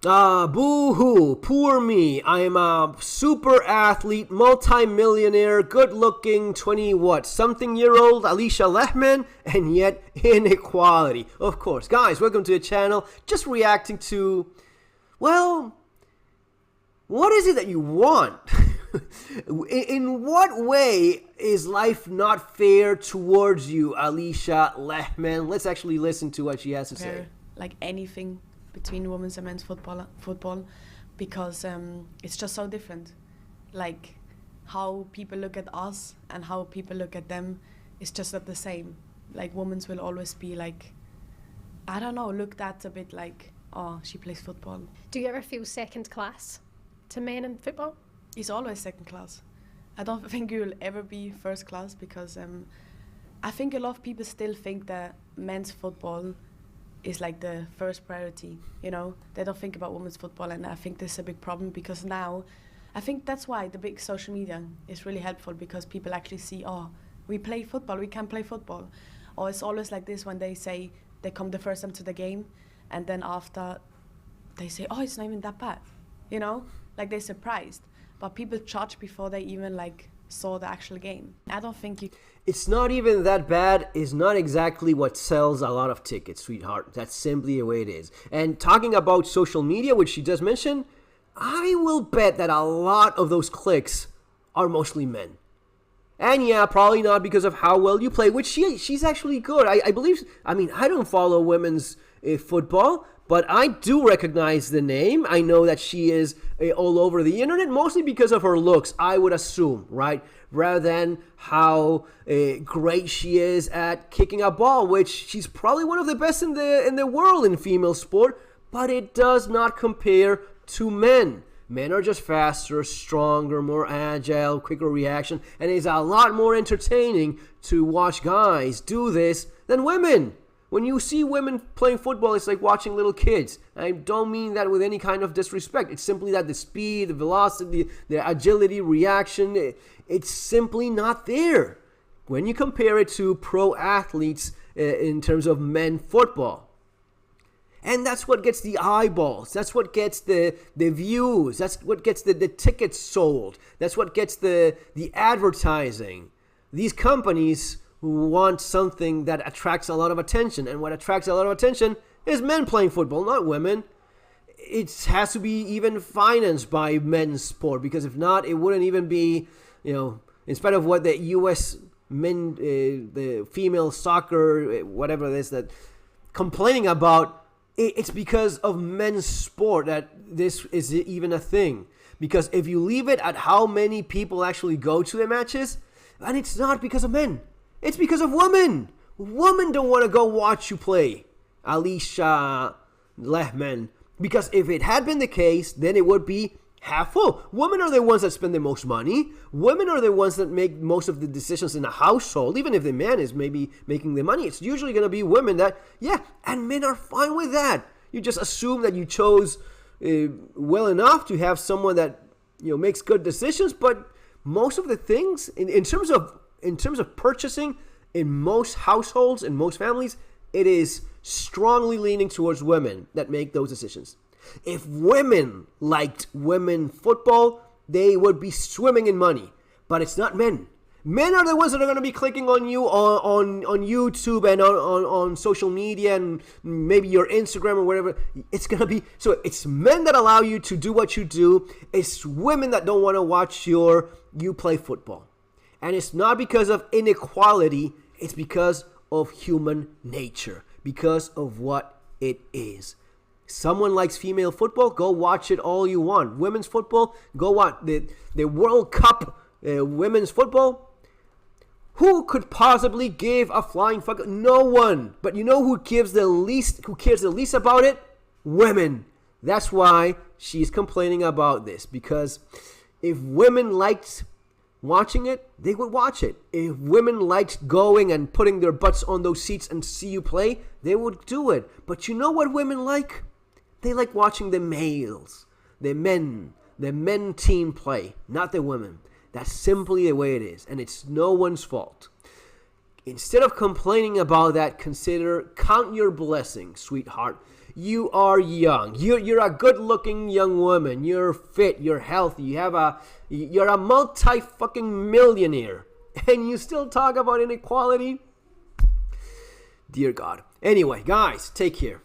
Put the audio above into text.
Boo-hoo, poor me. I'm a super athlete, multi-millionaire, good-looking, 20-something-year-old Alisha Lehmann, and yet inequality. Of course. Guys, welcome to the channel. Just reacting to, well, what is it that you want? In what way is life not fair towards you, Alisha Lehmann? Let's actually listen to what she has to say. Like anything between women's and men's football, because it's just so different. Like how people look at us and how people look at them is just not the same. Like women's will always be like, I don't know, looked at a bit like, oh, she plays football. Do you ever feel second class to men in football? It's always second class. I don't think you will ever be first class because I think a lot of people still think that men's football is like the first priority, you know? They don't think about women's football, and I think this is a big problem because now, I think that's why the big social media is really helpful, because people actually see, oh, we play football, we can play football. Or it's always like this when they say they come the first time to the game, and then after they say, oh, it's not even that bad, you know? Like they're surprised, but people judge before they even like saw the actual game. I don't think you... It's not even that bad is not exactly what sells a lot of tickets, sweetheart. That's simply the way it is. And talking about social media, which she does mention, I will bet that a lot of those clicks are mostly men. And yeah, probably not because of how well you play, which she's actually good. I believe, I mean, I don't follow women's football, but I do recognize the name. I know that she is all over the internet, mostly because of her looks, I would assume, right? Rather than how great she is at kicking a ball, which she's probably one of the best in the world in female sport, but it does not compare to men. Men are just faster, stronger, more agile, quicker reaction, and it's a lot more entertaining to watch guys do this than women. When you see women playing football, it's like watching little kids. I don't mean that with any kind of disrespect. It's simply that the speed, the velocity, the agility, reaction, it's simply not there when you compare it to pro athletes in terms of men football. And that's what gets the eyeballs. That's what gets the views. That's what gets the tickets sold. That's what gets the advertising. These companies want something that attracts a lot of attention, and what attracts a lot of attention is men playing football, not women. It has to be even financed by men's sport, because if not, it wouldn't even be, you know, in spite of what the U.S. men, the female soccer, whatever it is, that complaining about, it's because of men's sport that this is even a thing. Because if you leave it at how many people actually go to the matches, and it's not because of men. It's because of women. Women don't want to go watch you play, Alisha Lehmann. Because if it had been the case, then it would be half full. Women are the ones that spend the most money. Women are the ones that make most of the decisions in the household. Even if the man is maybe making the money, it's usually going to be women that, yeah, and men are fine with that. You just assume that you chose well enough to have someone that, you know, makes good decisions. But most of the things, in terms of purchasing, in most households, in most families, it is strongly leaning towards women that make those decisions. If women liked women football, they would be swimming in money. But it's not men. Men are the ones that are going to be clicking on you on YouTube and on social media and maybe your Instagram or whatever. It's going to be, so it's men that allow you to do what you do. It's women that don't want to watch you play football. And it's not because of inequality, it's because of human nature, because of what it is. Someone likes female football, go watch it all you want. Women's football, go watch the World Cup women's football. Who could possibly give a flying fuck? No one. But you know who cares the least about it? Women. That's why she's complaining about this, because if women liked watching it, they would watch it. If women liked going and putting their butts on those seats and see you play, they would do it. But you know what women like? They like watching the males, the men team play, not the women. That's simply the way it is, and it's no one's fault. Instead of complaining about that, count your blessings, sweetheart. You are young. You're a good-looking young woman. You're fit. You're healthy. You're a multi-fucking millionaire. And you still talk about inequality? Dear God. Anyway, guys, take care.